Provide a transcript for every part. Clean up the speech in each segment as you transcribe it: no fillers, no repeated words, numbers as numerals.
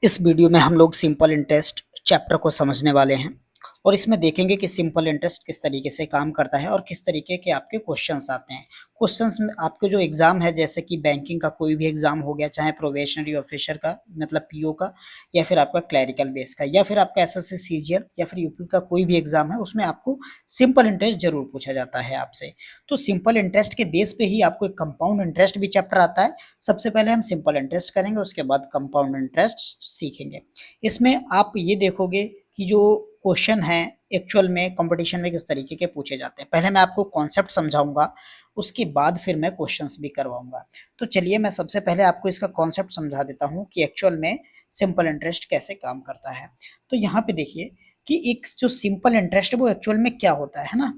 इस वीडियो में हम लोग सिंपल इंटरेस्ट चैप्टर को समझने वाले हैं और इसमें देखेंगे कि सिंपल इंटरेस्ट किस तरीके से काम करता है और किस तरीके के आपके क्वेश्चंस आते हैं। क्वेश्चंस में आपके जो एग्जाम है, जैसे कि बैंकिंग का कोई भी एग्जाम हो गया, चाहे प्रोबेशनरी ऑफिसर का मतलब पीओ का, या फिर आपका क्लैरिकल बेस का, या फिर आपका एसएससी सीजीएल या फिर यूपी का कोई भी एग्जाम है, उसमें आपको सिंपल इंटरेस्ट जरूर पूछा जाता है आपसे। तो सिंपल इंटरेस्ट के बेस पे ही आपको एक कंपाउंड इंटरेस्ट भी चैप्टर आता है। सबसे पहले हम सिंपल इंटरेस्ट करेंगे, उसके बाद कंपाउंड इंटरेस्ट सीखेंगे। इसमें आप ये देखोगे कि जो क्वेश्चन है एक्चुअल में कंपटीशन में किस तरीके के पूछे जाते हैं। पहले मैं आपको कॉन्सेप्ट समझाऊंगा, उसके बाद फिर मैं क्वेश्चंस भी करवाऊंगा। तो चलिए मैं सबसे पहले आपको इसका कॉन्सेप्ट समझा देता हूँ कि एक्चुअल में सिंपल इंटरेस्ट कैसे काम करता है। तो यहाँ पे देखिए कि एक जो सिंपल इंटरेस्ट है वो एक्चुअल में क्या होता है ना।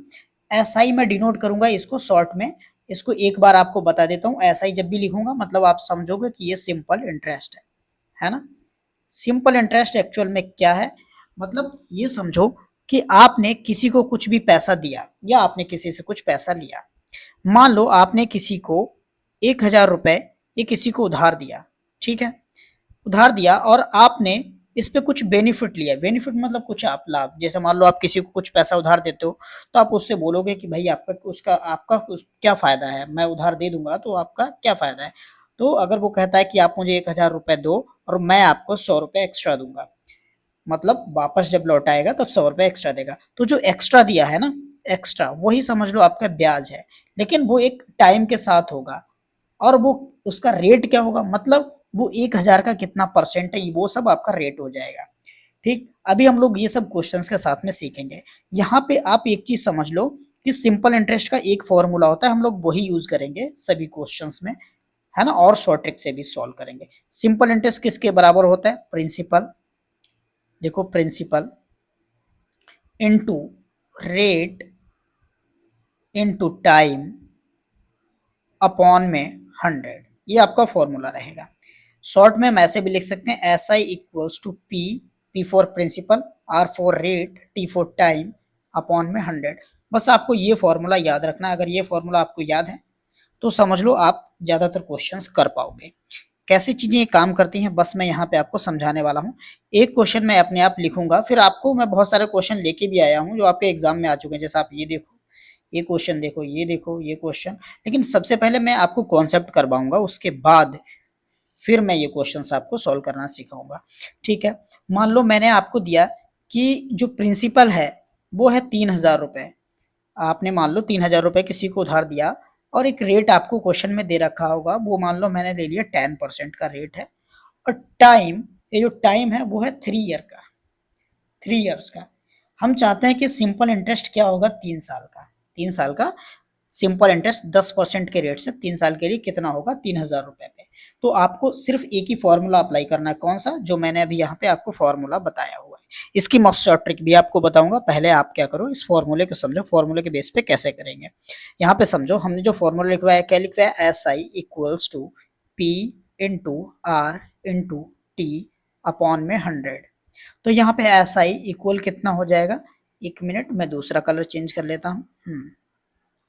ऐसा ही मैं डिनोट करूंगा इसको शॉर्ट में। इसको एक बार आपको बता देता हूँ, ऐसा ही जब भी लिखूंगा मतलब आप समझोगे कि ये सिंपल इंटरेस्ट है ना। सिंपल इंटरेस्ट एक्चुअल में क्या है, मतलब ये समझो कि आपने किसी को कुछ भी पैसा दिया या आपने किसी से कुछ पैसा लिया। मान लो आपने किसी को 1,000 रुपए ये किसी को उधार दिया, ठीक है, उधार दिया और आपने इस पे कुछ बेनिफिट लिया। बेनिफिट मतलब कुछ आप लाभ, जैसे मान लो आप किसी को कुछ पैसा उधार देते हो तो आप उससे बोलोगे कि भाई आपका क्या फायदा है, मैं उधार दे दूंगा तो आपका क्या फायदा है। तो अगर वो कहता है कि आप मुझे 1,000 रुपए दो और मैं आपको 100 रुपए एक्स्ट्रा दूंगा, मतलब वापस जब लौटाएगा तब 100 रुपए एक्स्ट्रा देगा। तो जो एक्स्ट्रा दिया है ना, एक्स्ट्रा वही समझ लो आपका ब्याज है, लेकिन वो एक टाइम के साथ होगा। और वो उसका रेट क्या होगा, मतलब वो 1,000 का कितना परसेंट है, वो सब आपका रेट हो जाएगा। ठीक, अभी हम लोग ये सब क्वेश्चंस के साथ में सीखेंगे। यहाँ पे आप एक चीज समझ लो कि सिंपल इंटरेस्ट का एक फॉर्मूला होता है, हम लोग वही यूज करेंगे सभी क्वेश्चंस में, है ना, और शॉर्ट ट्रिक से भी सॉल्व करेंगे। सिंपल इंटरेस्ट किसके बराबर होता है, प्रिंसिपल, देखो principal into rate into time upon में 100, ये आपका फॉर्मूला रहेगा। शॉर्ट में हम ऐसे भी लिख सकते हैं, S I equals to P, P for principal, R for rate, T for time upon में 100। बस आपको ये फॉर्मूला याद रखना है। अगर ये फॉर्मूला आपको याद है तो समझ लो आप ज्यादातर क्वेश्चंस कर पाओगे। कैसी चीजें ये काम करती हैं बस मैं यहाँ पे आपको समझाने वाला हूँ। एक क्वेश्चन मैं अपने आप लिखूंगा, फिर आपको मैं बहुत सारे क्वेश्चन लेके भी आया हूँ जो आपके एग्जाम में आ चुके हैं। जैसे आप ये देखो, ये क्वेश्चन देखो, ये देखो, ये क्वेश्चन। लेकिन सबसे पहले मैं आपको कॉन्सेप्ट करवाऊंगा, उसके बाद फिर मैं ये क्वेश्चंस आपको सॉल्व करना सिखाऊंगा। ठीक है, मान लो मैंने आपको दिया कि जो प्रिंसिपल है वो है 3,000 रुपए। आपने मान लो 3,000 रुपए किसी को उधार दिया और एक रेट आपको क्वेश्चन में दे रखा होगा, वो मान लो मैंने ले लिया 10% का रेट है। और टाइम, ये जो टाइम है वो है 3 ईयर का, 3 ईयर्स का। हम चाहते हैं कि सिंपल इंटरेस्ट क्या होगा, 3 साल का। 3 साल का सिंपल इंटरेस्ट 10% के रेट से 3 साल के लिए कितना होगा, 3,000 रुपए पे। तो आपको सिर्फ एक ही फॉर्मूला अप्लाई करना है, कौन सा, जो मैंने अभी यहाँ पे आपको फॉर्मूला बताया हुआ है। इसकी मस्ट शॉर्ट ट्रिक भी आपको बताऊंगा। पहले आप क्या करो, इस फॉर्मूले को समझो, फॉर्मूले के बेस पे कैसे करेंगे। यहाँ पे समझो हमने जो फॉर्मूला लिखवाया है, क्या लिखवाया है, S I equals to P into R into T upon में 100। तो यहाँ पे एस आई इक्वल कितना हो जाएगा, एक मिनट मैं दूसरा कलर चेंज कर लेता हूँ।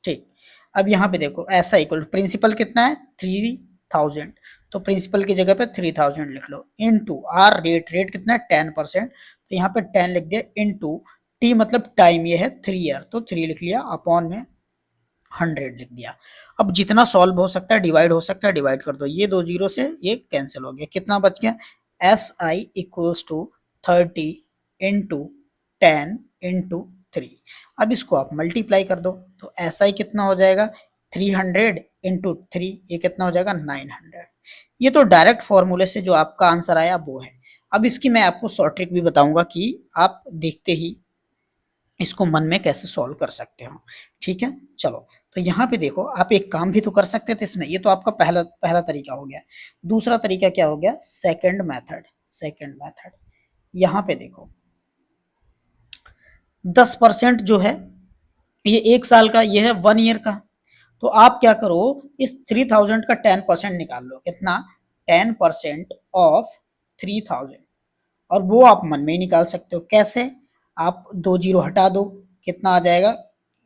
ठीक, अब यहाँ पे देखो ऐसा इक्वल प्रिंसिपल कितना है, 3,000। तो प्रिंसिपल की जगह पे 3,000 लिख लो, इन टू आर रेट, रेट कितना है 10%, तो यहाँ पे 10 लिख दिया, इन टू टी मतलब टाइम, ये है 3 ईयर, तो 3 लिख लिया, अपॉन में 100 लिख दिया। अब जितना सॉल्व हो सकता है, डिवाइड हो सकता है, डिवाइड कर दो। ये 2 जीरो से ये कैंसिल हो गया, कितना बच गया, S I equals to 30 into 10 into 3। अब इसको आप मल्टीप्लाई कर दो, तो एस आई कितना हो जाएगा, 300 इंटू 3, ये कितना हो जाएगा, 900। ये तो डायरेक्ट फॉर्मूले से जो आपका आंसर आया वो है। अब इसकी मैं आपको शॉर्ट ट्रिक भी बताऊंगा कि आप देखते ही इसको मन में कैसे सॉल्व कर सकते हो। ठीक है, चलो। तो यहाँ पे देखो, आप एक काम भी तो कर सकते थे इसमें। ये तो आपका पहला पहला तरीका हो गया। दूसरा तरीका क्या हो गया, सेकंड मेथड। सेकंड मेथड, यहाँ पे देखो 10% जो है ये 1 साल का, ये है 1 ईयर का। तो आप क्या करो, इस 3,000 का 10% निकाल लो, कितना, 10% ऑफ 3,000। और वो आप मन में ही निकाल सकते हो, कैसे, आप 2 जीरो हटा दो, कितना आ जाएगा,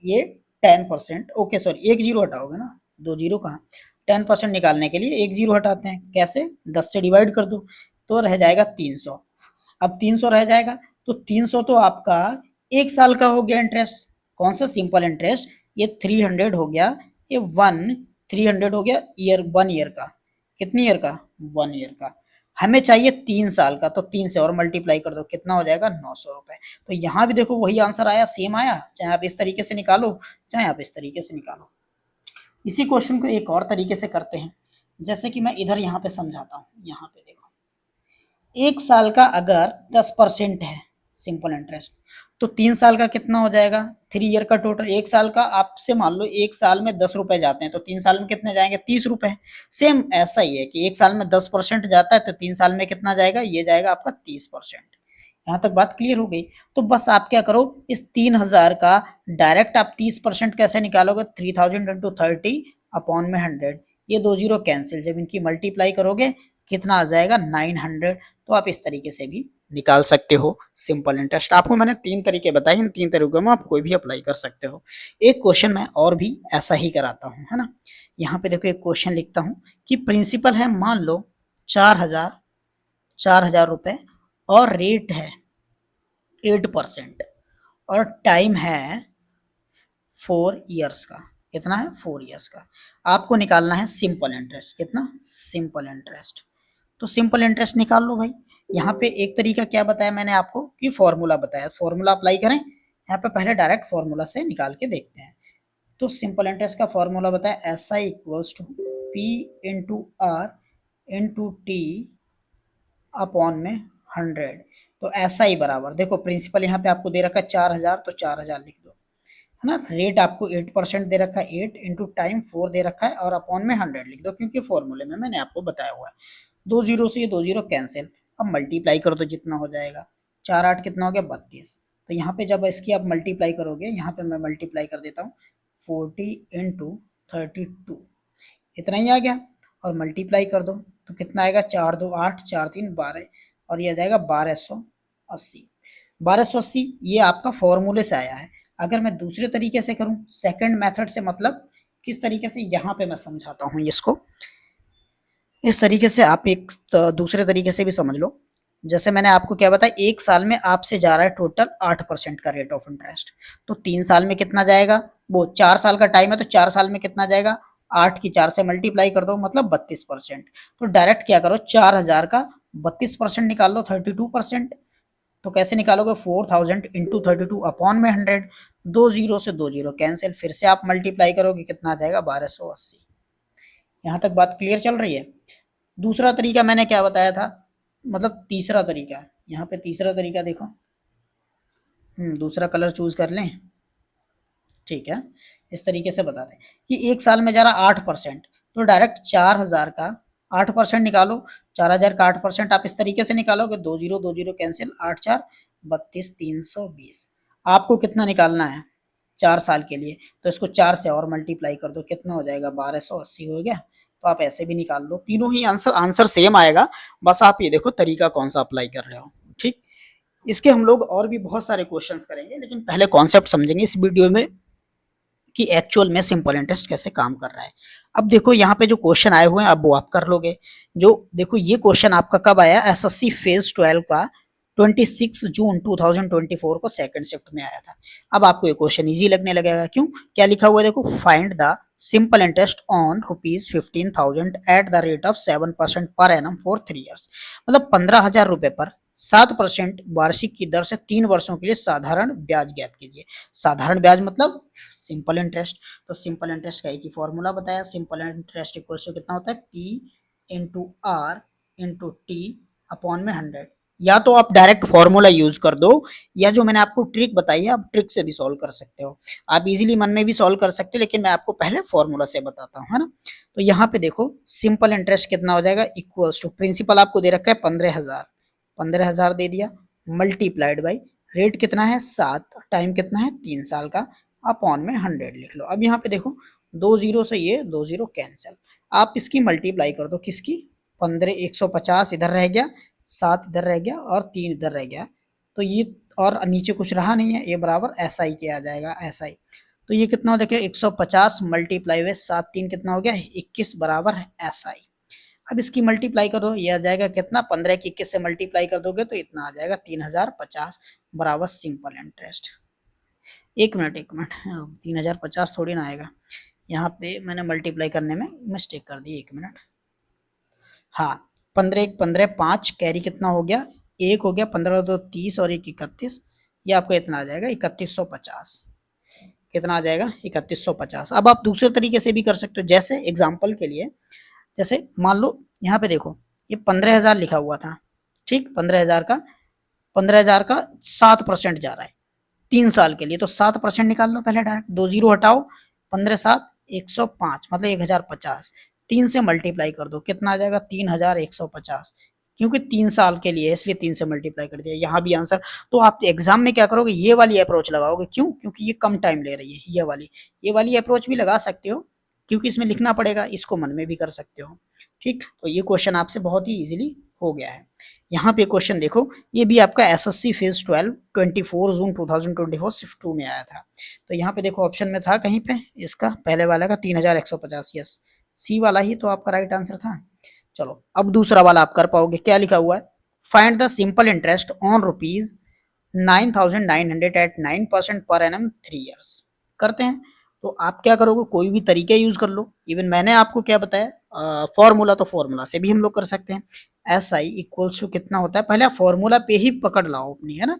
ये 10%, ओके सॉरी 1 जीरो हटाओगे ना, 2 जीरो कहाँ, 10% निकालने के लिए 1 जीरो हटाते हैं, कैसे, 10 से डिवाइड कर दो, तो रह जाएगा 300। अब 300 रह जाएगा तो 300 तो आपका 1 साल का हो गया इंटरेस्ट। कौन सा? Simple interest. ये 300 हो गया, ये 300 हो गया ईयर, 1 ईयर का। कितनी ईयर का? 1 ईयर का। हमें चाहिए 3 साल का, तो 3 से और मल्टीप्लाई कर दो, कितना हो जाएगा? 900 रुपए। तो यहाँ भी देखो वही आंसर आया, सेम आया, चाहे आप इस तरीके से निकालो चाहे आप इस तरीके से निकालो। इसी क्वेश्चन को एक और तरीके से करते हैं, जैसे कि मैं इधर यहाँ पे समझाता हूँ। यहाँ पे देखो, 1 साल का अगर 10% है सिंपल इंटरेस्ट, तो 3 साल का कितना हो जाएगा? 3 ईयर का टोटल। 1 साल का आपसे मान लो 1 साल में 10 रुपए जाते हैं, तो 3 साल में कितने जाएंगे? 30 रुपए। सेम ऐसा ही है कि 1 साल में 10% जाता है, तो 3 साल में कितना जाएगा? ये जाएगा आपका 30%। यहाँ तक बात क्लियर हो गई। तो बस आप क्या करो, इस 3000 का डायरेक्ट आप 30% कैसे निकालोगे? 3000 इंटू 30 अपॉन में 100। ये 2 जीरो कैंसिल, जब इनकी मल्टीप्लाई करोगे कितना आ जाएगा? 900। तो आप इस तरीके से भी निकाल सकते हो सिंपल इंटरेस्ट। आपको मैंने 3 तरीके बताए, इन 3 तरीकों में आप कोई भी अप्लाई कर सकते हो। एक क्वेश्चन मैं और भी ऐसा ही कराता हूँ, है ना। यहाँ पे देखो एक क्वेश्चन लिखता हूँ कि प्रिंसिपल है मान लो 4,000 रुपए और रेट है 8% और टाइम है 4 ईयर्स का। कितना है? 4 ईयर्स का। आपको निकालना है सिंपल इंटरेस्ट। कितना? Simple interest. तो सिंपल इंटरेस्ट निकाल लो भाई। यहाँ पे एक तरीका क्या बताया मैंने आपको कि फॉर्मूला बताया, फॉर्मूला अप्लाई करें। यहाँ पे पहले डायरेक्ट फॉर्मूला से निकाल के देखते हैं। तो सिंपल इंटरेस्ट का फॉर्मूला बताया, S I equals to P into R into T upon में 100। तो ऐसा ही बराबर, देखो प्रिंसिपल यहाँ पे आपको दे रखा है 4000, तो 4000 लिख दो, है ना। रेट आपको 8% दे रखा है, 8 इंटू टाइम 4 दे रखा है, और अपॉन में 100 लिख दो, क्योंकि फॉर्मूले में मैंने आपको बताया हुआ है। 2 जीरो से ये 2 जीरो कैंसिल। अब मल्टीप्लाई कर दो, जितना हो जाएगा 4 8 कितना हो गया? 32। तो यहाँ पे जब इसकी आप मल्टीप्लाई करोगे, यहाँ पे मैं मल्टीप्लाई कर देता हूँ, 40 इंटू 32, इतना ही आ गया। और मल्टीप्लाई कर दो तो कितना आएगा? 4 2 8, 4 3 12, और ये आ जाएगा 1280। 1280 ये आपका फॉर्मूले से आया है। अगर मैं दूसरे तरीके से करूं, सेकंड मेथड से, मतलब किस तरीके से, यहाँ पे मैं समझाता हूँ इसको। इस तरीके से आप एक दूसरे तरीके से भी समझ लो। जैसे मैंने आपको क्या बताया, 1 साल में आपसे जा रहा है टोटल 8% का रेट ऑफ इंटरेस्ट, तो 3 साल में कितना जाएगा? वो 4 साल का टाइम है, तो 4 साल में कितना जाएगा? 8 की 4 से मल्टीप्लाई कर दो, मतलब 32%। तो डायरेक्ट क्या करो, 4000 का 32% निकाल लो, 32%। तो कैसे निकालोगे? 4000 इंटू 32 अपॉन में 100। 2 जीरो से 2 जीरो कैंसिल, फिर से आप मल्टीप्लाई करोगे, कितना आ जाएगा? 1280। यहाँ तक बात क्लियर चल रही है। दूसरा तरीका मैंने क्या बताया था, मतलब तीसरा तरीका, यहाँ पे तीसरा तरीका देखो। दूसरा कलर चूज कर लें, ठीक है। इस तरीके से बताते हैं कि 1 साल में जा रहा 8%, तो डायरेक्ट 4000 का 8% निकालो। 4000 का 8% आप इस तरीके से निकालोगे, 2 जीरो कैंसिल, 8 4 32, 320। आपको कितना निकालना है 4 साल के लिए? तो इसको 4 से और मल्टीप्लाई कर दो, कितना हो जाएगा? 1280 हो गया। तो आप ऐसे भी निकाल लो, तीनों ही आंसर आंसर सेम आएगा। बस आप ये देखो तरीका कौन सा अप्लाई कर रहे हो, ठीक। इसके हम लोग और भी बहुत सारे क्वेश्चंस करेंगे, लेकिन पहले कॉन्सेप्ट समझेंगे इस वीडियो में कि एक्चुअल में सिंपल इंटरेस्ट कैसे काम कर रहा है। अब देखो यहाँ पे जो क्वेश्चन आए हुए हैं, अब वो आप कर लोगे। जो देखो ये क्वेश्चन आपका कब आया? एसएससी फेज 12 का 26 जून 2024 को सेकंड शिफ्ट में आया था। अब आपको ये क्वेश्चन इजी लगने लगेगा। क्यों? क्या लिखा हुआ है देखो, find the simple interest on ₹15,000 eight the rate of 7% per annum for 3 years. मतलब 15,000 रुपए पर 7% वार्षिक की दर से 3 वर्षों के लिए साधारण ब्याज ज्ञात कीजिए। साधारण ब्याज मतलब सिंपल इंटरेस्ट। तो सिंपल इंटरेस्ट का एक ही फॉर्मूला बताया, सिंपल इंटरेस्ट इक्वल टू कितना होता है? P into R into T upon में 100। या तो आप डायरेक्ट फॉर्मूला यूज कर दो, या जो मैंने आपको ट्रिक बताई है आप ट्रिक से भी सॉल्व कर सकते हो। आप इजीली मन में भी सॉल्व कर सकते हो, लेकिन मैं आपको पहले फॉर्मूला से बताता हूँ, है ना। तो यहाँ पे देखो सिंपल इंटरेस्ट कितना हो जाएगा, इक्वल्स टू प्रिंसिपल आपको दे रखा है 15,000, 15,000 दे दिया, मल्टीप्लाइड बाई रेट कितना है 7, टाइम कितना है 3 साल का, अपॉन में 100 लिख लो। अब यहाँ पे देखो 2 जीरो से ये 2 जीरो कैंसिल, आप इसकी मल्टीप्लाई कर दो, किसकी? 15, 150 इधर रह गया, 7 इधर रह गया, और 3 इधर रह गया। तो ये और नीचे कुछ रहा नहीं है, ये बराबर एस आई के आ जाएगा, एस आई। तो ये कितना हो, देखिए 150 मल्टीप्लाई हुए 7 3 कितना हो गया? 21 बराबर है एस आई। अब इसकी मल्टीप्लाई करो, ये आ जाएगा कितना, 15 की 21 से मल्टीप्लाई कर दोगे तो इतना आ जाएगा 3050 बराबर सिंपल इंटरेस्ट। एक मिनट 3050 थोड़ी ना आएगा, यहाँ पे मैंने मल्टीप्लाई करने में मिस्टेक कर दी, 1 मिनट। हाँ 15 1 15 5 कैरी कितना हो गया, 1 हो गया, 15 2 30 और 1 31, ये आपको इतना आ जाएगा 3150। कितना आ जाएगा 3150। अब आप दूसरे तरीके से भी कर सकते हो, जैसे एग्जाम्पल के लिए, जैसे मान लो यहाँ पे देखो ये 15,000 लिखा हुआ था, ठीक, 15,000 का 7% जा रहा है 3 साल के लिए, तो 7% निकाल लो पहले डायरेक्ट, 2 जीरो हटाओ, 15 7 105 मतलब 1050, 3 से मल्टीप्लाई कर दो, कितना आ जाएगा 3150, क्योंकि 3 साल के लिए इसलिए 3 से मल्टीप्लाई कर दिया, यहाँ भी आंसर। तो आप एग्जाम में क्या करोगे, ये वाली अप्रोच लगाओगे, क्यों, क्योंकि ये कम टाइम ले रही है, ये वाली अप्रोच भी लगा सकते हो, क्योंकि इसमें लिखना पड़ेगा, इसको मन में भी कर सकते हो, ठीक। तो ये क्वेश्चन आपसे बहुत ही इजीली हो गया है। यहाँ पे क्वेश्चन देखो, ये भी आपका एसएससी फेज 12 24 जून 2024 शिफ्ट 2 में आया था। तो यहाँ पे देखो ऑप्शन में था कहीं पे इसका पहले वाला का 3150, यस सी वाला ही तो आपका राइट आंसर था। चलो अब दूसरा वाला आप कर पाओगे, क्या लिखा हुआ है, find the simple interest on rupees 9,900 at 9% per annum 3 years. करते हैं, तो आप क्या करोगे, कोई भी तरीके यूज कर लो, इवन मैंने आपको क्या बताया फॉर्मूला, तो फॉर्मूला से भी हम लोग कर सकते हैं। एस आई इक्वल्स टू कितना होता है, पहले आप फॉर्मूला पे ही पकड़ लाओ अपनी, है ना,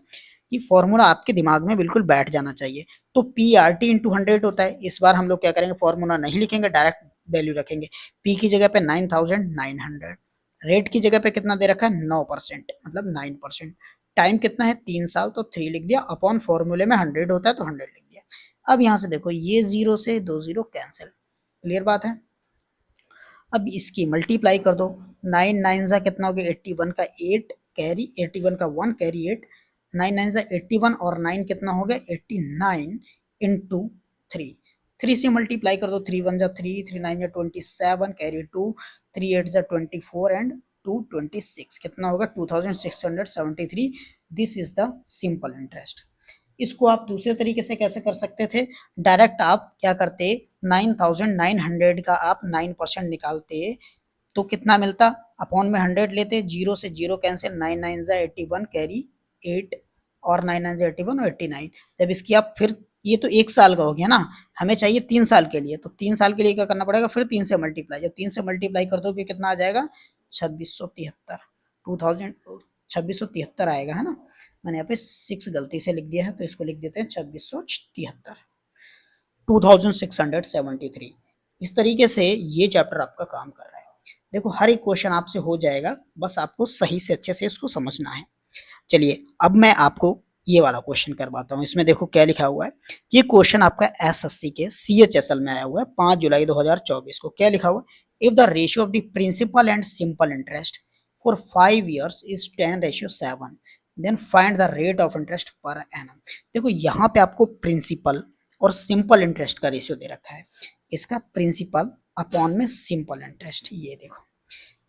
कि फॉर्मूला आपके दिमाग में बिल्कुल बैठ जाना चाहिए। तो पी आर टी इंटू 100 होता है, इस बार हम लोग क्या करेंगे, फॉर्मूला नहीं लिखेंगे, डायरेक्ट वैल्यू रखेंगे। पी की जगह पे 9,900, रेट की जगह पे कितना दे रखा है 9%, मतलब 9%, टाइम कितना है 3 साल, तो 3 लिख दिया, अपॉन फॉर्मूले में 100 होता है तो 100 लिख दिया। अब यहाँ से देखो ये 0 से 2 जीरो कैंसिल, क्लियर बात है। अब इसकी मल्टीप्लाई कर दो, 9 9 सा कितना हो गया 81 का 8 कैरी, 81 का 1 कैरी 8, 9 9 सा 81 और 9 कितना हो गया 89 इंटू 3, 3 से मल्टीप्लाई कर दो, 3 1 जा 3, 3 9 जा 27 कैरी 2, 3 8 जा 24 एंड 2 26, कितना होगा 2673। This is the simple interest. इसको आप दूसरे तरीके से कैसे कर सकते थे, डायरेक्ट आप क्या करते, 9,900 का आप 9% निकालते तो कितना मिलता, अपॉन में 100 लेते, 0 से 0 कैंसिल, 9 9 जा 81 कैरी 8 और 9 9 जा 81 और 89। जब इसकी आप फिर, ये तो 1 साल का हो गया ना, हमें चाहिए 3 साल के लिए, तो 3 साल के लिए क्या करना पड़ेगा, फिर 3 से मल्टीप्लाई, जब 3 से मल्टीप्लाई कर दोगे कितना आ जाएगा 2673, 2673 आएगा, है ना। मैंने यहाँ पे 6 गलती से लिख दिया है, तो इसको लिख देते हैं 2673, 2673। इस तरीके से ये चैप्टर आपका काम कर रहा है। देखो हर एक क्वेश्चन आपसे हो जाएगा, बस आपको सही से अच्छे से इसको समझना है। चलिए अब मैं आपको ये वाला क्वेश्चन करवाता हूँ। इसमें देखो क्या लिखा हुआ है, ये क्वेश्चन आपका एसएससी के सीएचएसएल में आया हुआ है 5 जुलाई 2024 को। क्या लिखा हुआ है, if the ratio of the principal and simple interest for 5 years is 10:7, then find the rate of interest per annum. देखो यहाँ पे आपको प्रिंसिपल और सिंपल इंटरेस्ट का रेशियो दे रखा है, इसका प्रिंसिपल अपॉन में सिंपल इंटरेस्ट, ये देखो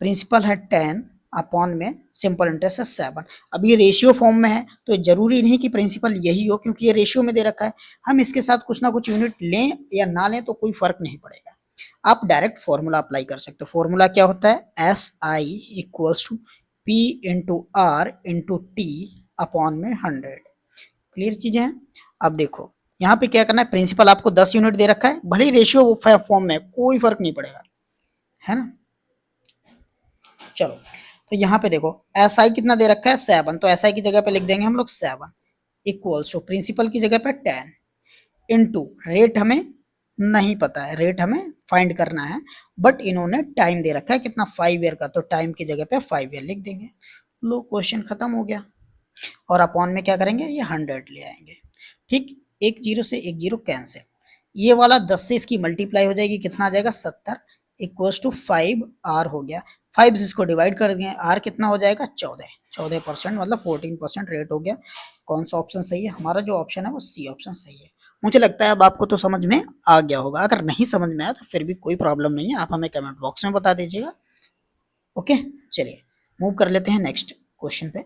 प्रिंसिपल है 10 अपॉन में सिंपल इंटरेस्ट है 7। अब ये रेशियो फॉर्म में है तो जरूरी नहीं कि प्रिंसिपल यही हो, क्योंकि ये रेशियो में दे रखा है, हम इसके साथ कुछ ना कुछ यूनिट लें या ना लें तो कोई फर्क नहीं पड़ेगा। आप डायरेक्ट फॉर्मूला अप्लाई कर सकते हो। फॉर्मूला क्या होता है, S I equals to P into R into T upon में 100। क्लियर चीजें हैं। अब देखो यहाँ पे क्या करना है, प्रिंसिपल आपको 10 यूनिट दे रखा है, भले ही रेशियो फॉर्म में कोई फर्क नहीं पड़ेगा, है ना। चलो तो यहाँ पे देखो एस आई कितना दे रखा है 7, तो एस आई की जगह पे लिख देंगे हम लोग 7 इक्वल्स टू प्रिंसिपल की जगह पे 10 इनटू रेट हमें नहीं पता है, रेट हमें फाइंड करना है, बट इन्होंने टाइम दे रखा है कितना 5 ईयर का, तो टाइम की जगह पे 5 ईयर लिख देंगे। लो क्वेश्चन खत्म हो गया। और अपॉन में क्या करेंगे, ये 100 ले आएंगे, ठीक। एक जीरो से एक जीरो कैंसिल, ये वाला 10 से इसकी मल्टीप्लाई हो जाएगी, कितना आ जाएगा 70 इक्वल्स टू 5 आर हो गया। 5 से इसको डिवाइड कर दिए, आर कितना हो जाएगा 14% मतलब 14% रेट हो गया। कौन सा ऑप्शन सही है, हमारा जो ऑप्शन है वो सी ऑप्शन सही है। मुझे लगता है अब आपको तो समझ में आ गया होगा, अगर नहीं समझ में आया तो फिर भी कोई प्रॉब्लम नहीं है, आप हमें कमेंट बॉक्स में बता दीजिएगा। ओके चलिए मूव कर लेते हैं नेक्स्ट क्वेश्चन पे।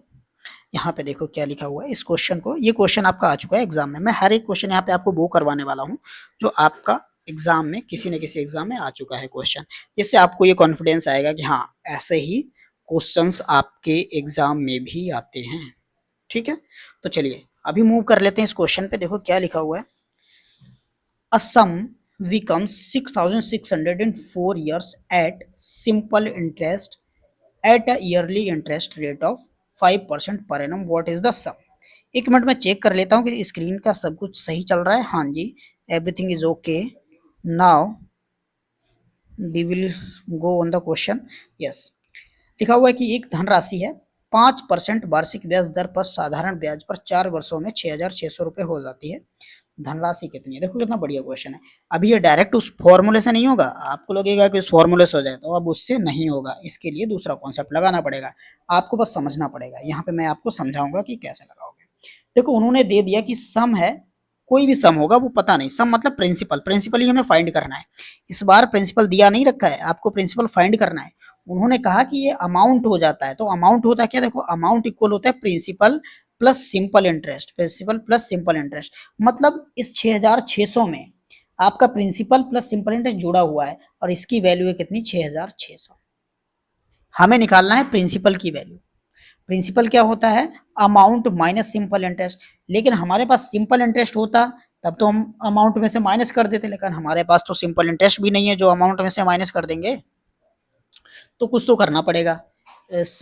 यहाँ पे देखो क्या लिखा हुआ है इस क्वेश्चन को, ये क्वेश्चन आपका आ चुका है एग्जाम में, मैं हर एक क्वेश्चन यहाँ पे आपको वो करवाने वाला हूँ जो आपका एग्जाम में किसी न किसी एग्जाम में आ चुका है क्वेश्चन, जिससे आपको ये कॉन्फिडेंस आएगा कि हाँ ऐसे ही क्वेश्चंस आपके एग्जाम में भी आते हैं। ठीक है, तो चलिए अभी मूव कर लेते हैं इस क्वेश्चन पे। देखो क्या लिखा हुआ है, a sum becomes 6,600 in 4 years at simple interest at a yearly interest rate of 5% per annum. What is the sum? एक मिनट में चेक कर लेता हूँ कि स्क्रीन का सब कुछ सही चल रहा है। हाँ जी, everything is okay. Now we will go on the question. Yes, लिखा हुआ है कि एक धनराशि है 5% वार्षिक ब्याज दर पर साधारण ब्याज पर 4 वर्षों में 6,600 रुपए हो जाती है। धनराशि कितनी है? देखो कितना बढ़िया क्वेश्चन है। अभी ये डायरेक्ट उस फॉर्मूले से नहीं होगा, आपको लगेगा कि उस फॉर्मूले से हो जाए, तो अब उससे नहीं होगा। इसके लिए दूसरा कॉन्सेप्ट लगाना पड़ेगा, आपको बस समझना पड़ेगा। यहाँ पे मैं आपको समझाऊंगा कि कैसे लगाओगे। देखो उन्होंने दे दिया कि सम है, कोई भी सम होगा वो पता नहीं, सम मतलब प्रिंसिपल, प्रिंसिपल ही हमें फाइंड करना है। इस बार प्रिंसिपल दिया नहीं रखा है, आपको प्रिंसिपल फाइंड करना है। उन्होंने कहा कि ये अमाउंट हो जाता है, तो अमाउंट होता है क्या? देखो अमाउंट इक्वल होता है principal plus simple interest, principal plus simple interest. मतलब इस 6,600 में आपका प्रिंसिपल प्लस सिंपल इंटरेस्ट जुड़ा हुआ है और इसकी वैल्यू है कितनी? 6,600। हमें निकालना है प्रिंसिपल की वैल्यू। प्रिंसिपल क्या होता है? Amount minus simple interest. लेकिन हमारे पास सिंपल इंटरेस्ट होता तब तो हम अमाउंट में से माइनस कर देते, लेकिन हमारे पास तो सिंपल इंटरेस्ट भी नहीं है जो अमाउंट में से माइनस कर देंगे। तो कुछ तो करना पड़ेगा इस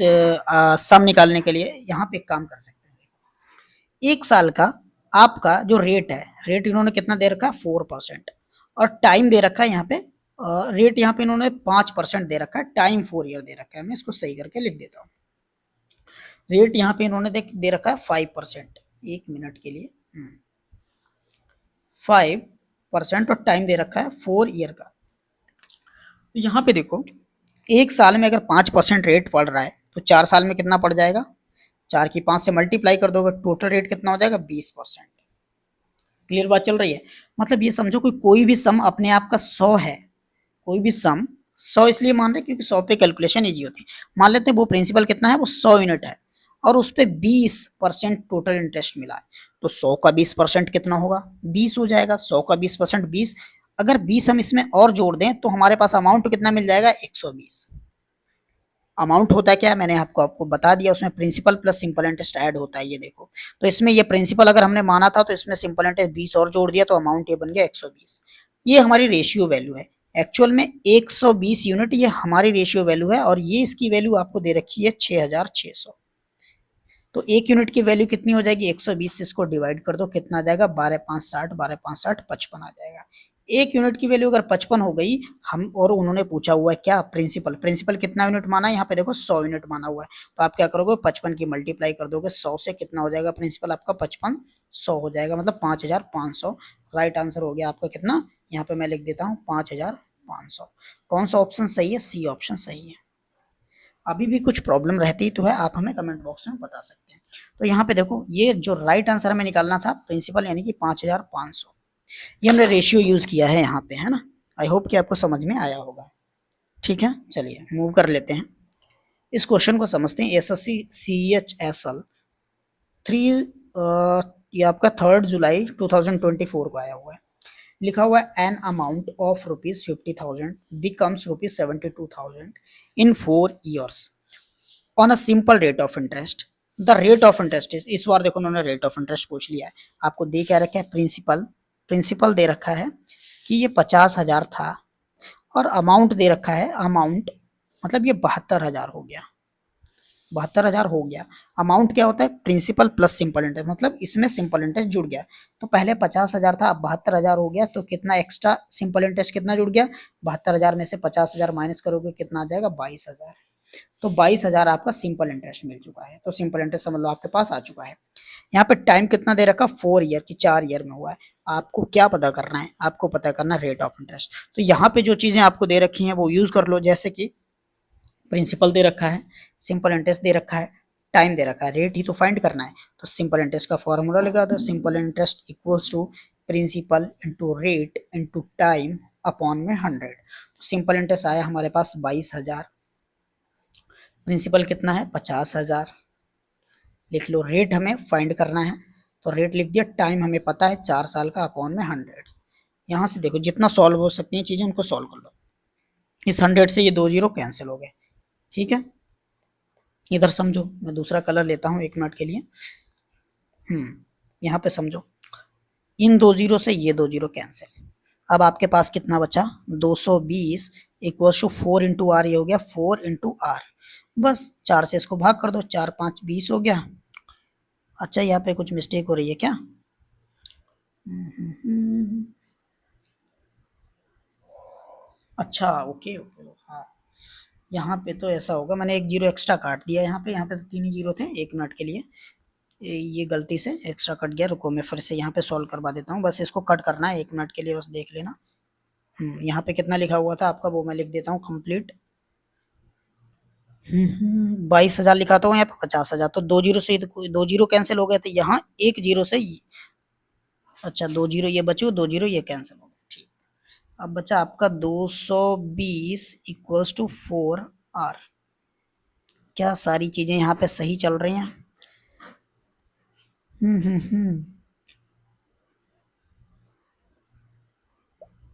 सम निकालने के लिए। यहाँ पे एक काम कर सकते हैं, एक साल का आपका जो रेट है, रेट इन्होंने कितना दे रखा है? 4%। और टाइम दे रखा है यहाँ पे, रेट यहाँ पे इन्होंने 5% दे रखा है, टाइम 4 ईयर दे रखा है। मैं इसको सही करके लिख देता हूँ। रेट यहाँ पे इन्होंने दे रखा है 5%, एक मिनट के लिए 5%, और टाइम दे रखा है 4 ईयर का। तो यहाँ पे देखो, एक साल में अगर 5% रेट पड़ रहा है तो 4 साल में कितना पड़ जाएगा? 4 की 5 से मल्टीप्लाई कर दोगे, टोटल रेट कितना हो जाएगा? 20%। क्लियर बात चल रही है? मतलब ये समझो कि कोई भी सम अपने आप का 100 है, कोई भी सम 100 इसलिए मान रहे हैं क्योंकि 100 पे कैलकुलेशन इजी होती है। मान लेते हैं वो प्रिंसिपल कितना है? वो 100 यूनिट है और उस पर 20% टोटल इंटरेस्ट मिला है, तो 100 का 20% कितना होगा? 20 हो जाएगा। 100 का 20% 20। अगर 20 हम इसमें और जोड़ दें तो हमारे पास अमाउंट कितना मिल जाएगा? 120। अमाउंट होता है क्या? मैंने आपको बता दिया, उसमें principal plus simple interest add होता है। ये देखो, तो इसमें ये प्रिंसिपल अगर हमने माना था तो इसमें सिंपल इंटरेस्ट 20 और जोड़ दिया तो अमाउंट ये बन गया 120। ये हमारी रेशियो वैल्यू है। एक्चुअल में 120 यूनिट ये हमारी रेशियो वैल्यू है और ये इसकी वैल्यू आपको दे रखी है 6,600। तो एक यूनिट की वैल्यू कितनी हो जाएगी? 120 से इसको डिवाइड कर दो, कितना आ जाएगा? 12×5=60, 12×5=60, 55 आ जाएगा। एक यूनिट की वैल्यू अगर 55 हो गई, हम और उन्होंने पूछा हुआ है क्या? प्रिंसिपल। प्रिंसिपल कितना यूनिट माना है? यहाँ पे देखो 100 यूनिट माना हुआ है, तो आप क्या करोगे? 55 की मल्टीप्लाई कर दोगे 100 से, कितना हो जाएगा? प्रिंसिपल आपका 55 100 हो जाएगा, मतलब 5,500। राइट आंसर हो गया आपका कितना? यहाँ पे मैं लिख देता हूँ 5,500। कौन सा ऑप्शन सही है? सी ऑप्शन सही है। अभी भी कुछ प्रॉब्लम रहती तो है, आप हमें कमेंट बॉक्स में बता सकते हैं। तो यहाँ पे देखो, ये जो राइट आंसर हमें निकालना था प्रिंसिपल यानी कि 5,500, ये हमने रेशियो यूज किया है यहाँ पे, है ना। आई होप कि आपको समझ में आया होगा। ठीक है, चलिए मूव कर लेते हैं, इस क्वेश्चन को समझते हैं। SSC CHSL 3 ये आपका 3 जुलाई 2024 को आया हुआ है। लिखा हुआ है an amount of ₹50,000 becomes ₹72,000 in 4 years on a simple rate of interest. The rate of interest इस बार देखो उन्होंने रेट ऑफ इंटरेस्ट पूछ लिया है। आपको दे क्या रखा है? प्रिंसिपल। प्रिंसिपल दे रखा है कि ये 50,000 था और अमाउंट दे रखा है, अमाउंट मतलब ये 72,000 हो गया। 72,000 हो गया। अमाउंट क्या होता है? प्रिंसिपल प्लस सिंपल इंटरेस्ट, मतलब इसमें सिंपल इंटरेस्ट जुड़ गया। तो पहले 50,000 था, अब 72,000 हो गया, तो कितना एक्स्ट्रा सिंपल इंटरेस्ट कितना जुड़ गया? 72,000 में से 50,000 माइनस करोगे, कितना आ जाएगा? 22,000। तो 22,000 आपका सिंपल इंटरेस्ट मिल चुका है। तो सिंपल इंटरेस्ट समझ लो आपके पास आ चुका है। यहाँ पे टाइम कितना दे रखा? 4 ईयर की, 4 ईयर में हुआ है। आपको क्या पता करना है? आपको पता करना रेट ऑफ इंटरेस्ट। तो यहाँ पे जो चीजें आपको दे रखी हैं वो यूज कर लो, जैसे कि प्रिंसिपल दे रखा है, सिंपल इंटरेस्ट दे रखा है, टाइम दे रखा है, रेट ही तो फाइंड करना है। तो सिंपल इंटरेस्ट का फॉर्मूला लगा दो, simple interest equals to principal into rate into time upon में 100। तो सिंपल इंटरेस्ट आया हमारे पास 22,000, प्रिंसिपल कितना है? 50,000। लिख लो, रेट हमें फाइंड करना है तो रेट लिख दिया, टाइम हमें पता है 4 साल का अपॉन में 100। यहाँ से देखो जितना सॉल्व हो सकती हैं चीजें उनको सॉल्व कर लो। इस 100 से ये 2 जीरो कैंसिल हो गए, ठीक है। इधर समझो, मैं दूसरा कलर लेता हूँ 1 मिनट के लिए। यहाँ पे समझो, इन 2 जीरो से ये 2 जीरो कैंसिल। अब आपके पास कितना बचा, 220 इक्वल्स टू 4 इंटू आर, ये हो गया 4 इंटू आर। बस 4 से इसको भाग कर दो, 4 5 20 हो गया। अच्छा यहाँ पे कुछ मिस्टेक हो रही है क्या? अच्छा ओके ओके, हाँ यहाँ पे तो ऐसा होगा, मैंने 1 जीरो एक्स्ट्रा काट दिया यहाँ पे तो 3 ही जीरो थे 1 मिनट के लिए, ये गलती से एक्स्ट्रा कट गया। रुको मैं फिर से यहाँ पे सॉल्व करवा देता हूँ, बस इसको कट करना है 1 मिनट के लिए, बस देख लेना। यहाँ पे कितना लिखा हुआ था आपका वो मैं लिख देता हूँ कंप्लीट। 22,000 लिखा था यहाँ पे 50,000, तो 2 जीरो से 2 जीरो कैंसिल हो गए थे, यहाँ 1 जीरो से अच्छा 2 जीरो ये बचे, 2 जीरो ये कैंसिल हो गए, ठीक। अब बचा आपका 220 इक्वल्स टू 4 आर। क्या सारी चीजें यहाँ पे सही चल रही हैं?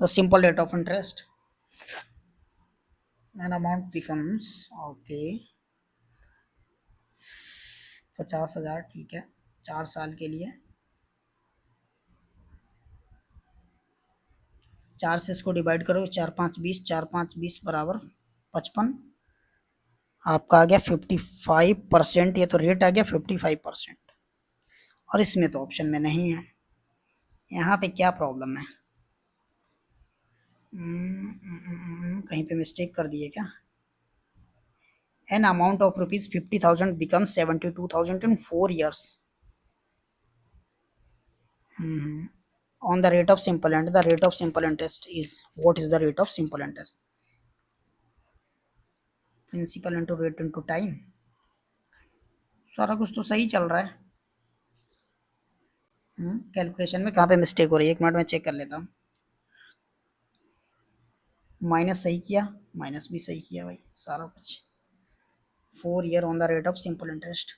The simple rate of interest and amount becomes okay 50,000, ठीक है, 4 साल के लिए। 4 से इसको डिवाइड करो, 4 5 20, 4 5 20 बराबर 55। आपका आ गया 55%, ये तो रेट आ गया 55%। और इसमें तो ऑप्शन में नहीं है, यहाँ पे क्या प्रॉब्लम है? कहीं पे मिस्टेक कर दिए क्या? An amount of rupees 50,000 becomes 72,000 in 4 years. On the rate of simple interest, the rate of simple interest is, what is the rate of simple interest? Principal into rate into time। सारा कुछ तो सही चल रहा है। Calculation में कहाँ पे मिस्टेक हो रही है, 1 मिनट में चेक कर लेता हूँ। माइनस सही किया, माइनस भी सही किया भाई, सारा कुछ। 4 year on the rate of simple interest.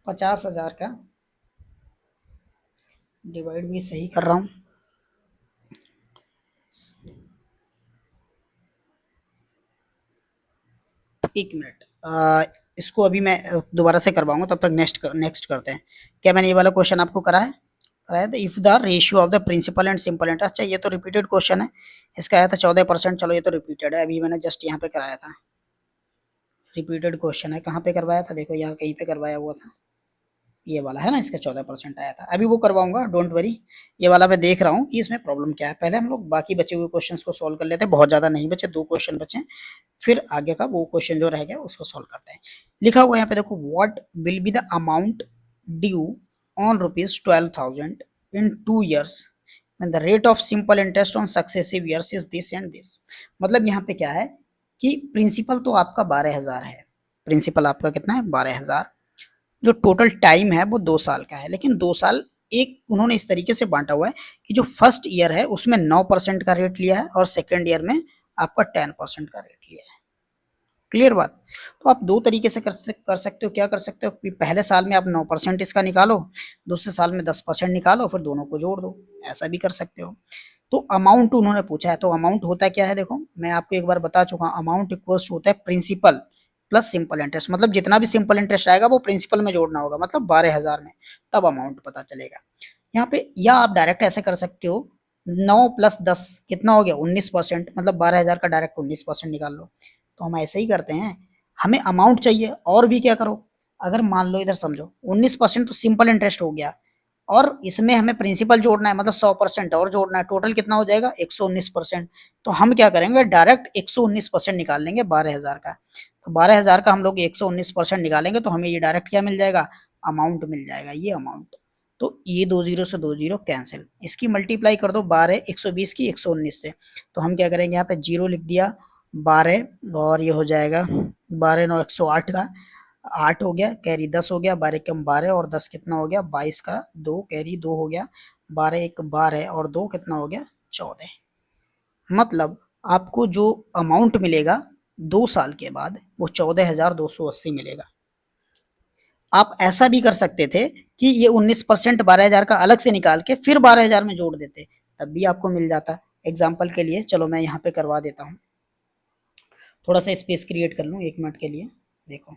50,000 का डिवाइड भी सही कर रहा हूँ। एक मिनट, इसको अभी मैं दोबारा से करवाऊंगा, तब तक नेक्स्ट करते हैं। क्या मैंने ये वाला क्वेश्चन आपको कराया था? If the ratio of the principal and simple interest, अच्छा ये तो रिपीटेड क्वेश्चन है, इसका आया था 14%, चलो ये तो रिपीटेड है, अभी मैंने जस्ट यहाँ पे कराया था, रिपीटेड क्वेश्चन है। कहाँ पे करवाया था, देखो यहाँ कहीं पे करवाया हुआ था, ये वाला है ना, इसका 14% आया था। अभी वो करवाऊंगा, डोंट वरी। ये वाला मैं देख रहा हूँ कि इसमें प्रॉब्लम क्या है। पहले हम लोग बाकी बचे हुए क्वेश्चंस को सॉल्व कर लेते हैं, बहुत ज्यादा नहीं बचे, 2 क्वेश्चन बचे, फिर आगे का वो क्वेश्चन जो रह गया उसको सॉल्व करते हैं। लिखा हुआ है यहाँ पे देखो, what will be the amount due on ₹12,000 in 2 years when the rate of simple interest on successive years is this and this। मतलब यहाँ पे क्या है कि प्रिंसिपल तो आपका 12,000 है, प्रिंसिपल आपका कितना है 12,000, जो टोटल टाइम है वो 2 साल का है, लेकिन 2 साल एक उन्होंने इस तरीके से बांटा हुआ है कि जो फर्स्ट ईयर है उसमें 9% का रेट लिया है और सेकेंड ईयर में आपका 10% का रेट लिया है। क्लियर बात? तो आप 2 तरीके से कर सकते हो। क्या कर सकते हो कि पहले साल में आप 9% इसका निकालो, दूसरे साल में 10% निकालो, फिर दोनों को जोड़ दो, ऐसा भी कर सकते हो। तो अमाउंट उन्होंने पूछा है, तो अमाउंट होता क्या है, देखो मैं आपको एक बार बता चुका हूँ, अमाउंट इक्वल्स होता है प्रिंसिपल प्लस सिंपल इंटरेस्ट। मतलब जितना भी सिंपल इंटरेस्ट आएगा वो प्रिंसिपल में जोड़ना होगा, मतलब 12,000 में, तब अमाउंट पता चलेगा यहाँ पे। या आप डायरेक्ट ऐसे कर सकते हो, 9 प्लस 10 कितना हो गया 19%, मतलब 12,000 का डायरेक्ट 19% निकाल लो। तो हम ऐसे ही करते हैं, हमें अमाउंट चाहिए, और भी क्या करो, अगर मान लो इधर समझो 19% तो सिंपल इंटरेस्ट हो गया, और इसमें हमें प्रिंसिपल जोड़ना है, मतलब 100% और जोड़ना है, टोटल कितना हो जाएगा 119%। तो हम क्या करेंगे, डायरेक्ट 119% निकाल लेंगे 12,000 का। तो 12,000 का हम लोग 119% निकालेंगे तो हमें ये डायरेक्ट क्या मिल जाएगा, अमाउंट मिल जाएगा, ये अमाउंट। तो ये 2 जीरो से 2 जीरो कैंसिल, इसकी मल्टीप्लाई कर दो 12 120 की 119 से, तो हम क्या करेंगे यहाँ पे 0 लिख दिया, 12 और ये हो जाएगा 12 9 108 का 8 हो गया, कैरी 10 हो गया, 12 कम 12 और 10 कितना हो गया 22 का 2, कैरी 2 हो गया, 12 1 12 और 2 कितना हो गया 14। मतलब आपको जो अमाउंट मिलेगा 2 साल के बाद वो 14,280 मिलेगा। आप ऐसा भी कर सकते थे कि ये 19% 12,000 का अलग से निकाल के फिर 12,000 में जोड़ देते, तब भी आपको मिल जाता। एग्जाम्पल के लिए चलो मैं यहाँ पे करवा देता हूँ, थोड़ा सा स्पेस क्रिएट कर लूँ 1 मिनट के लिए। देखो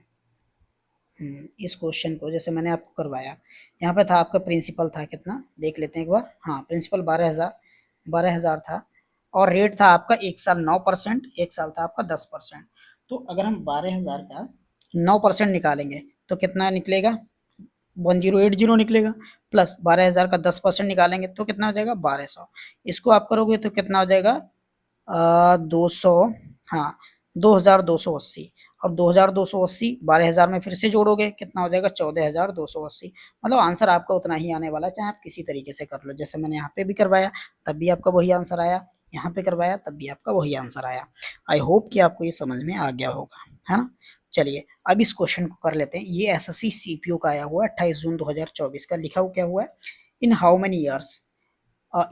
इस क्वेश्चन को जैसे मैंने आपको करवाया, यहाँ पे था आपका प्रिंसिपल था कितना, देख लेते हैं एक बार। हाँ, प्रिंसिपल 12,000 था, और रेट था आपका 1 साल 9%, 1 साल था आपका 10%। तो अगर हम 12,000 का 9% निकालेंगे तो कितना निकलेगा, 1080 निकलेगा। प्लस 12,000 का 10% निकालेंगे तो कितना हो जाएगा, 1200। इसको आप करोगे तो कितना हो जाएगा, 200, हाँ 2,280। और 2,280 12,000 में फिर से जोड़ोगे कितना हो जाएगा, 14,280। मतलब आंसर आपका उतना ही आने वाला है, चाहे आप किसी तरीके से कर लो। जैसे मैंने यहाँ पे भी करवाया तब भी आपका वही आंसर आया, यहाँ पे करवाया तब भी आपका वही आंसर आया। आई होप कि आपको ये समझ में आ गया होगा, है ना। चलिए अब इस क्वेश्चन को कर लेते हैं। ये एसएससी सीपीयू का आया हुआ है 28 जून 2024 का। लिखा हुआ क्या हुआ है, इन हाउ मेनी ईयर्स,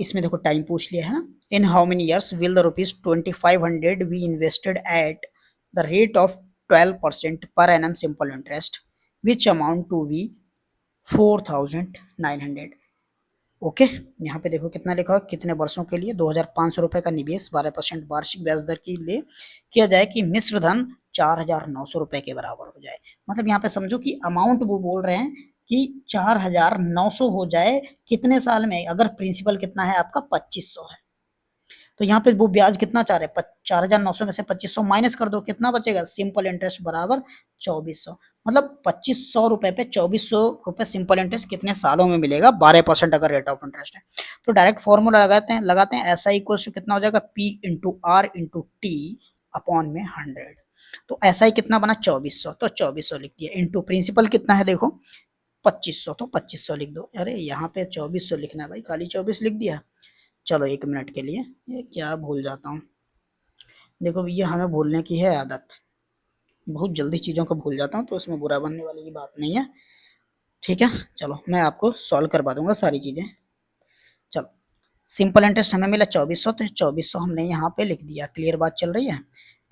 इसमें देखो टाइम पूछ लिया है ना। In how many years will the ₹2500 be invested at the rate of 12% per annum simple interest which amount to be 4,900। Okay, यहाँ पे देखो कितना लिखा है, कितने वर्षों के लिए, 2,500 रुपए का निवेश 12% वार्षिक ब्याज दर के लिए किया जाए कि मिश्र धन 4,900 रुपए के बराबर हो जाए। मतलब यहाँ पे समझो कि अमाउंट वो बोल रहे हैं कि 4,900 हो जाए कितने साल में, अगर प्रिंसिपल कितना है आपका 2,500 है, तो यहाँ पे वो ब्याज कितना चाह रहे हैं, 4,900 में से 2,500 माइनस कर दो, कितना बचेगा, सिंपल इंटरेस्ट बराबर 2,400। मतलब 2,500 रुपए पे 2,400 रुपए सिंपल इंटरेस्ट कितने सालों में मिलेगा, 12% अगर रेट ऑफ इंटरेस्ट है। तो डायरेक्ट फॉर्मूला लगाते हैं ऐसा इक्वल टू कितना हो जाएगा, P into R into T upon में 100। तो ऐसा ही कितना बना, 2,400, तो 2,400 लिख दिया, इंटू प्रिंसिपल कितना है देखो 2,500, तो 2,500 लिख दो। अरे यहाँ पे 2,400 लिखना है भाई, खाली 24 लिख दिया। चलो 1 मिनट के लिए, ये क्या भूल जाता हूँ, देखो भैया हमें भूलने की है आदत, बहुत जल्दी चीज़ों को भूल जाता हूँ, तो उसमें बुरा बनने वाली की बात नहीं है। ठीक है, चलो मैं आपको सॉल्व करवा दूंगा सारी चीज़ें। चलो, सिंपल इंटरेस्ट हमें मिला 2,400, तो 2,400 हमने यहाँ पे लिख दिया, क्लियर बात चल रही है।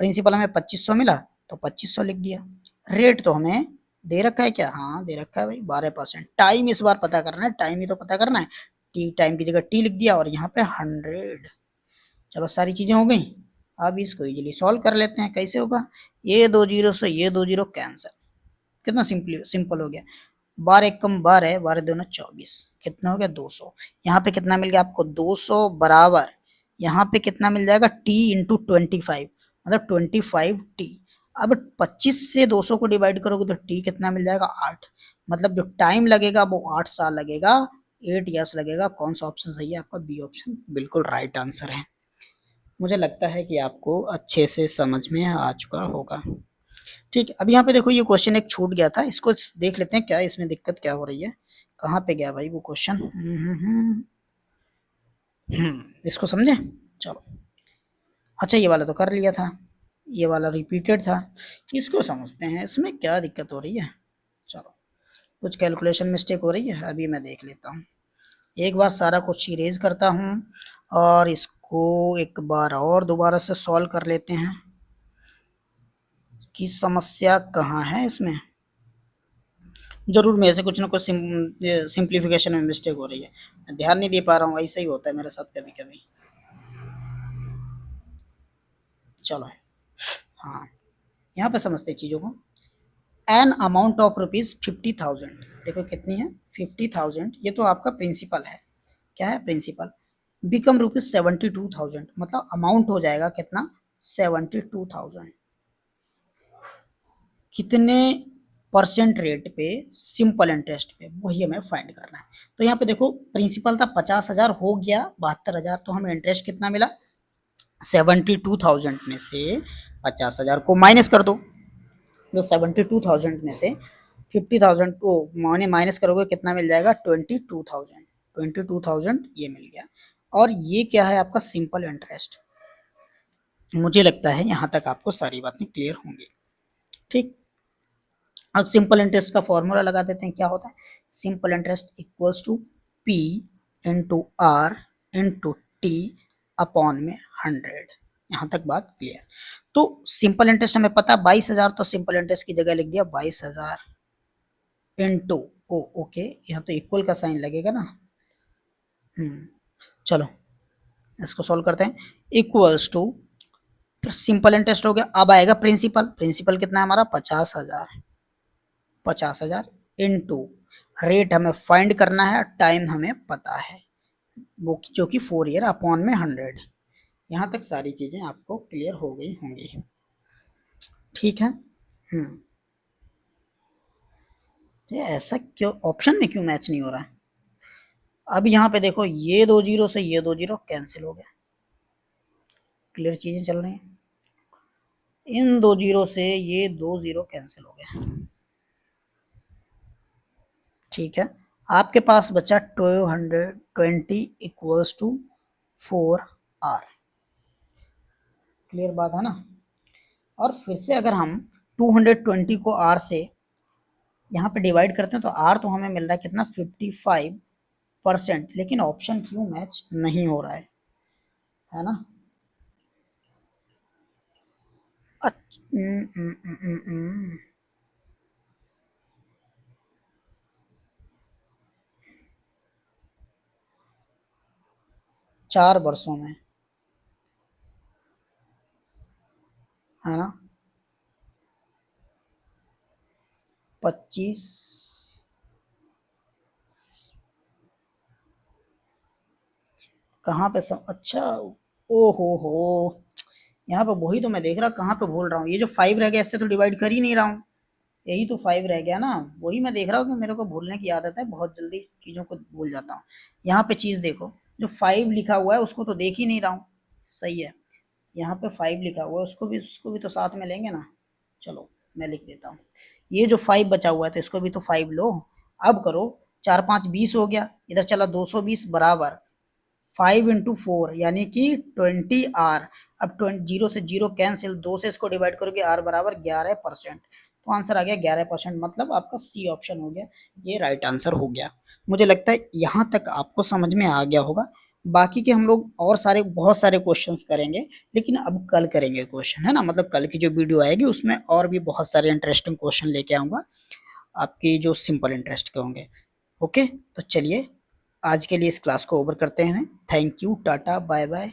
प्रिंसिपल हमें 2,500 मिला तो 2,500 लिख दिया। रेट तो हमें दे रखा है क्या, हाँ दे रखा है भाई 12%। टाइम इस बार पता करना है, टाइम ही तो पता करना है, टी टाइम की जगह टी लिख दिया, और यहाँ पे 100। चलो सारी चीजें हो गई। अब इसको इजीली सॉल्व कर लेते हैं, कैसे होगा, ये 2 जीरो से ये 2 जीरो कैंसिल, कितना सिंपल हो गया। 12 एकम 12, 12 दूना 24, कितना हो गया 200। यहाँ पे कितना मिल गया आपको 200 बराबर, यहाँ पे कितना मिल जाएगा टी इंटू 25, मतलब 25 टी। अब 25 से 200 को डिवाइड करोगे तो टी कितना मिल जाएगा 8, मतलब जो टाइम लगेगा वो 8 साल लगेगा, 8 ईयर्स लगेगा। कौन सा ऑप्शन सही है आपका, बी ऑप्शन बिल्कुल राइट आंसर है। मुझे लगता है कि आपको अच्छे से समझ में आ चुका होगा। ठीक है, अब यहाँ पे देखो ये क्वेश्चन एक छूट गया था, इसको देख लेते हैं क्या इसमें दिक्कत क्या हो रही है, कहाँ पे गया भाई वो क्वेश्चन। इसको समझे, चलो। अच्छा ये वाला तो कर लिया था, ये वाला रिपीटेड था, इसको समझते हैं इसमें क्या दिक्कत हो रही है। चलो, कुछ कैलकुलेशन मिस्टेक हो रही है, अभी मैं देख लेता हूँ। एक बार सारा कुछ इरेज करता हूँ और इसको एक बार और दोबारा से सॉल्व कर लेते हैं कि समस्या कहाँ है इसमें। जरूर मेरे से कुछ ना कुछ सिंप्लीफिकेशन में मिस्टेक हो रही है, मैं ध्यान नहीं दे पा रहा हूँ, ऐसा ही होता है मेरे साथ कभी कभी। चलो, हाँ यहाँ पे समझते हैं चीज़ों को। एन अमाउंट ऑफ ₹50,000, देखो कितनी है 50,000, ये तो आपका प्रिंसिपल है, क्या है प्रिंसिपल, बिकम ₹72,000, मतलब अमाउंट हो जाएगा कितना 72,000, कितने परसेंट रेट पे, सिंपल इंटरेस्ट पे, वही हमें फाइंड करना है। तो यहाँ पे देखो प्रिंसिपल था 50,000, हो गया 72,000, तो हमें इंटरेस्ट कितना मिला, 72,000 में से 50,000 को माइनस कर दो, तो 72,000 में से 50,000 को माने माइनस करोगे कितना मिल जाएगा, 22,000, 22,000 ये मिल गया। और ये क्या है आपका सिंपल इंटरेस्ट। मुझे लगता है यहाँ तक आपको सारी बातें क्लियर होंगी। ठीक, अब सिंपल इंटरेस्ट का फॉर्मूला लगा देते हैं, क्या होता है, simple interest equals to P into R into T upon में 100। यहाँ तक बात क्लियर। तो सिंपल इंटरेस्ट हमें पता 22,000, तो सिंपल इंटरेस्ट की जगह लिख दिया 22,000 इंटू ओ ओके, यहाँ तो इक्वल का साइन लगेगा ना। चलो इसको सॉल्व करते हैं। इक्वल्स टू, सिंपल इंटरेस्ट हो गया। अब आएगा प्रिंसिपल। प्रिंसिपल कितना है हमारा 50,000। 50,000 इनटू रेट हमें फाइंड करना है, टाइम हमें पता है वो जो कि 4 ईयर अपॉन में 100। यहाँ तक सारी चीजें आपको क्लियर हो गई होंगी। ठीक है। ये ऐसा क्यों ऑप्शन में क्यों मैच नहीं हो रहा है? अब यहाँ पे देखो, ये 2 जीरो से ये 2 जीरो कैंसिल हो गया। क्लियर चीजें चल रही हैं। इन 2 जीरो से ये 2 जीरो कैंसिल हो गया। ठीक है, आपके पास बचा 220 इक्वल्स टू 4R। क्लियर बात है ना। और फिर से अगर हम 220 को R से यहाँ पे डिवाइड करते हैं तो R तो हमें मिल रहा है कितना 55%, लेकिन ऑप्शन क्यों मैच नहीं हो रहा है ना। 4 वर्षों में, है ना। 25, कहाँ पे अच्छा, ओ हो, यहाँ पे वही तो मैं देख रहा कहाँ पे भूल रहा हूँ। ये जो 5 रह गया इससे तो डिवाइड कर ही नहीं रहा हूँ। यही तो 5 रह गया ना, वही मैं देख रहा हूँ कि मेरे को भूलने की आदत है, बहुत जल्दी चीज़ों को भूल जाता हूँ। यहाँ पे चीज़ देखो, जो 5 लिखा हुआ है उसको तो देख ही नहीं रहा हूँ। सही है, यहाँ पे 5 लिखा हुआ है उसको भी तो साथ में लेंगे ना। चलो मैं लिख देता हूँ। ये जो 5 बचा हुआ है तो इसको भी तो 5 लो। अब करो, 4 5 20 हो गया, इधर चला 220 बराबर 5 × 4 यानी कि 20R। अब 0 से 0 कैंसिल, 2 से इसको डिवाइड करोगे, R बराबर 11%। तो आंसर आ गया 11%, मतलब आपका सी ऑप्शन हो गया, ये राइट आंसर हो गया। मुझे लगता है यहाँ तक आपको समझ में आ गया होगा। बाकी के हम लोग और सारे बहुत सारे क्वेश्चंस करेंगे, लेकिन अब कल करेंगे क्वेश्चन, है ना। मतलब कल की जो वीडियो आएगी उसमें और भी बहुत सारे इंटरेस्टिंग क्वेश्चन लेके आऊँगा आपकी, जो सिंपल इंटरेस्ट के होंगे। ओके, तो चलिए आज के लिए इस क्लास को ओवर करते हैं। Thank you, tata, bye bye.